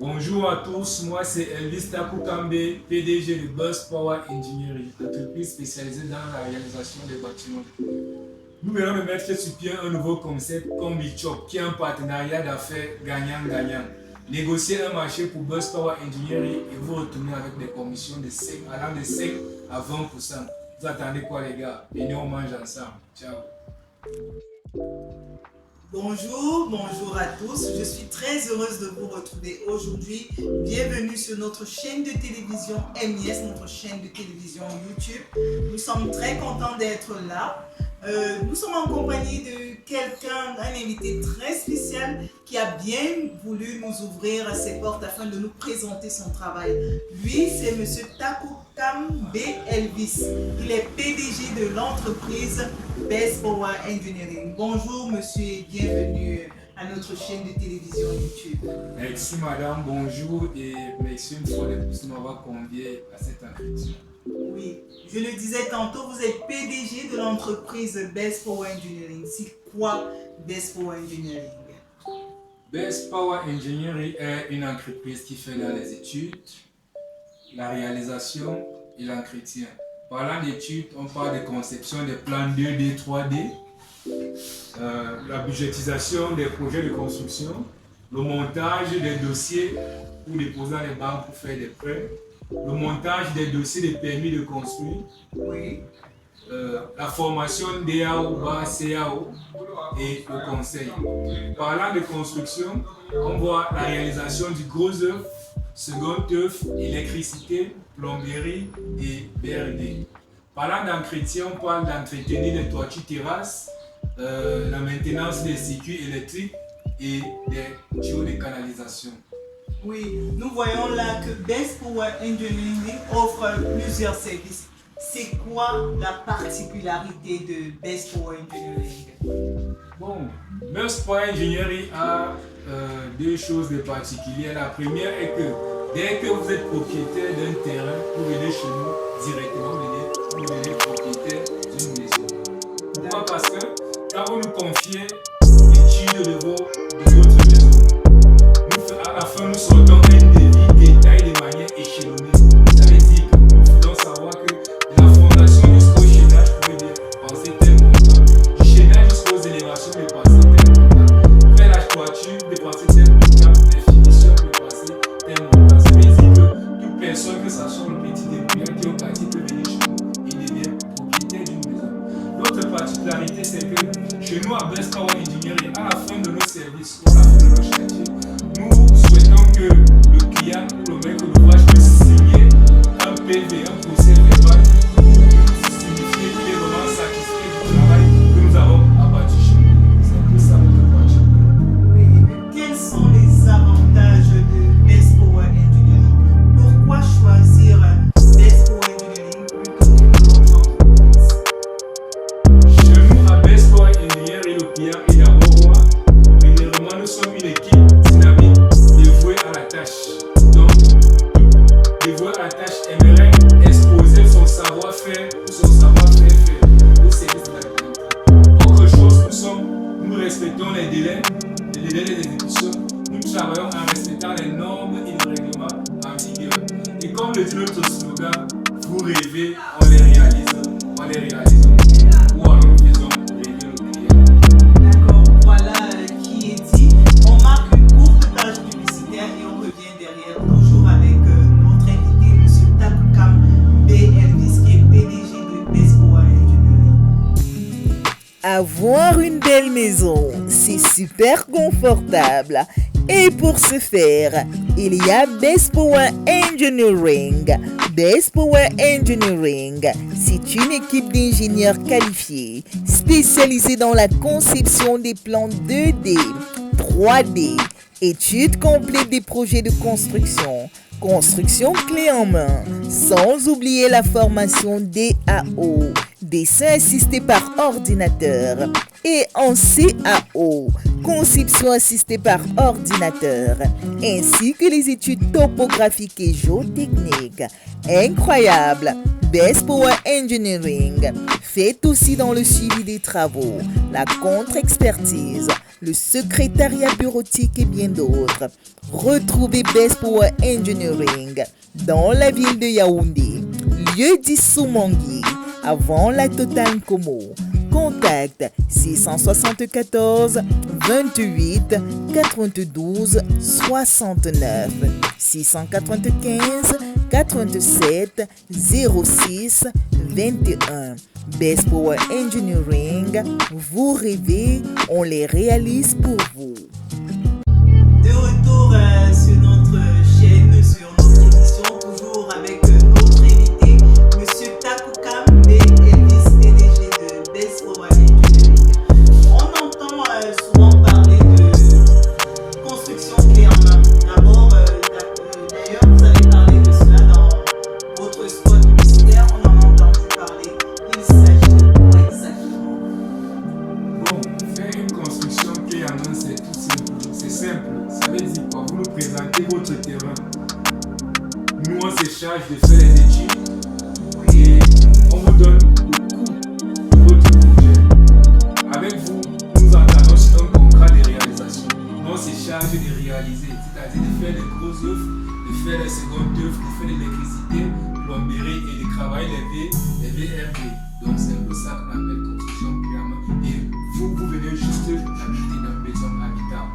Bonjour à tous, moi c'est Elvis Takukambe, PDG de Buzz Power Engineering, entreprise spécialisée dans la réalisation des bâtiments. Nous venons de mettre sur pied un nouveau concept comme Bichop, qui est un partenariat d'affaires gagnant-gagnant. Négocier un marché pour Buzz Power Engineering et vous retourner avec des commissions allant de 5 à 20%. Vous attendez quoi les gars? Venez on mange ensemble. Ciao. Bonjour à tous, je suis très heureuse de vous retrouver aujourd'hui. Bienvenue sur notre chaîne de télévision MIS, notre chaîne de télévision YouTube. Nous sommes très contents d'être là. Nous sommes en compagnie de quelqu'un, un invité très spécial qui a bien voulu nous ouvrir ses portes afin de nous présenter son travail. Lui, c'est Monsieur Takukambe Elvis. Il est PDG de l'entreprise Buzz Power Engineering. Bonjour monsieur et bienvenue à notre chaîne de télévision YouTube. Merci madame, bonjour et merci une fois de plus de m'avoir convié à cette entretien. Oui, je le disais tantôt, vous êtes PDG de l'entreprise Buzz Power Engineering. C'est quoi Buzz Power Engineering? Buzz Power Engineering est une entreprise qui fait dans les études, la réalisation et l'entretien. Parlant d'études, on parle de conception des plans 2D, 3D, la budgétisation des projets de construction, le montage des dossiers pour déposer dans les banques pour faire des prêts, le montage des dossiers de permis de construire, Oui. la formation DAO, CAO et le conseil. Parlant de construction, on voit la réalisation du gros œuvre, second œuvre, électricité, plomberie et BRD. Parlant d'entretien, on parle d'entretenir les toitures terrasses, la maintenance des circuits électriques et des tuyaux de canalisation. Oui, nous voyons là que Buzz Power Engineering offre plusieurs services. C'est quoi la particularité de Buzz Power Engineering? Bon, Buzz Power Engineering a deux choses de particulières. La première est que dès que vous êtes propriétaire d'un terrain, vous venez chez nous directement, vous devenez propriétaire d'une maison. Pourquoi? Parce que quand vous nous confiez l'étude de votre maison, à la fin nous sortons un devis détaillé de manière échelonnée. Ça veut dire que nous faisons savoir que de la fondation jusqu'au chaînage, vous pouvez dépenser tel montant. Du chaînage jusqu'aux élévations, vous dépensez tel montant. Faire la toiture, dépenser tel montant. Les finitions, dépenser tel montant. Ça veut dire que toute personne, que ce soit le petit débrouillard qui est au quartier, peut venir chez nous et devient propriétaire d'une maison. L'autre particularité, c'est que chez nous, à Buzz Power Engineering, à la fin de nos services, ou à la fin de nos chantiers, nous souhaitons que le client ou le maître d'ouvrage puisse signer un PV, un procès verbal pour nous signifier qu'il est vraiment satisfait du travail que nous avons abattu chez nous. C'est un peu ça notre partie. Oui, quels sont les avantages de Buzz Power Engineering? Pourquoi choisir Buzz Power Engineering plutôt que d'autres entreprises? Chez nous, à Buzz Power Engineering, le client est d'abord roi. Premièrement, nous sommes une équipe dynamique dévouée à la tâche. Donc, dévouée à la tâche aimerait exposer son savoir-faire ou son savoir-faire fait au service de la clientèle. Autre chose, nous respectons les délais d'exécution. Nous travaillons en respectant les normes et les règlements en vigueur. Et comme le dit notre slogan, vous rêvez, on les réalise. On les réalise. Ou alors nous faisons rêver le client. D'accord, voilà qui est dit. On marque une courte page publicitaire et on revient derrière, toujours avec notre invité, M. Takukambe Elvis, qui est PDG de Buzz Power Engineering. Avoir une belle maison, c'est super confortable. Et pour ce faire, il y a Buzz Power Engineering. Buzz Power Engineering, c'est une équipe d'ingénieurs qualifiés, spécialisée dans la conception des plans 2D, 3D, études complètes des projets de construction, construction clé en main, sans oublier la formation DAO, dessin assisté par ordinateur, et en CAO, conception assistée par ordinateur, ainsi que les études topographiques et géotechniques. Incroyable! Buzz Power Engineering fait aussi dans le suivi des travaux, la contre-expertise, le secrétariat bureautique et bien d'autres. Retrouvez Best Power Engineering dans la ville de Yaoundé, lieu dit Soumangui, avant la Total Como. Contact 674 28 92 69 695 87 06 21. Best Power Engineering, vous rêvez, on les réalise pour vous. De retour sur notre chaîne, sur notre émission, toujours avec notre invité, Monsieur Taku Kambe, vice-PDG de Best Power Engineering. On entend souvent parler de construction clé en main. D'abord, d'ailleurs, vous avez parlé de cela dans votre spot publicitaire, on en a entendu parler. Il s'agit de quoi exactement? Bon, faire une construction clé en main, c'est tout simple. C'est simple. Ça veut dire quoi? Vous nous présentez votre terrain. Nous, on se charge de faire les études et on vous donne le coût de votre projet. Avec vous, nous entendons sur un contrat de réalisation. Nous, on se charge de réaliser, c'est-à-dire de faire des grosses œuvres, de faire les secondes œuvres, de faire de l'électricité, plomberie et de travailler les VRV. Donc, c'est un peu ça qu'on appelle construction clé en main. Et vous venez juste habiter dans une maison habitable.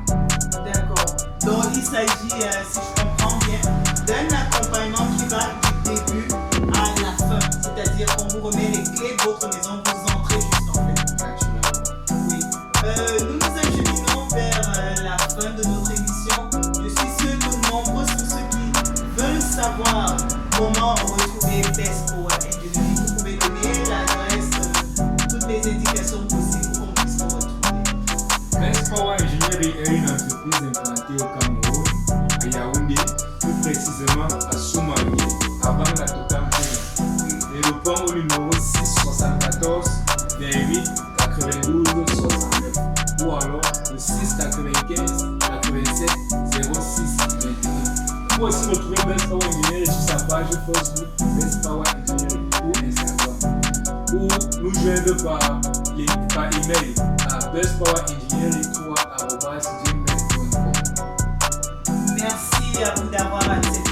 D'accord. Donc il s'agit, si je comprends bien, d'un accompagnement qui va du début à la fin. C'est-à-dire qu'on vous remet les clés de votre maison, vous entrez juste en fait. Oui. Nous nous acheminons vers la fin de notre émission. Je suis sûr que nombreux sont ceux qui veulent savoir comment retrouver Best Power Engineering. Vous pouvez donner l'adresse, toutes les indications possibles pour qu'on puisse vous retrouver. Best Power Engineering est une entreprise implantée au Cameroun, à Yaoundé, plus précisément à Soumangui, avant la Total Como. Et le pont au numéro 674 28 92 69 ou alors le 6 95 87 06 21. Vous pouvez aussi retrouver Best Power Engineering sur sa page Facebook Best Power Engineering ou Instagram, ou nous joindre par email à bestpowerengineering3@gmail.com. Merci à vous d'avoir accepté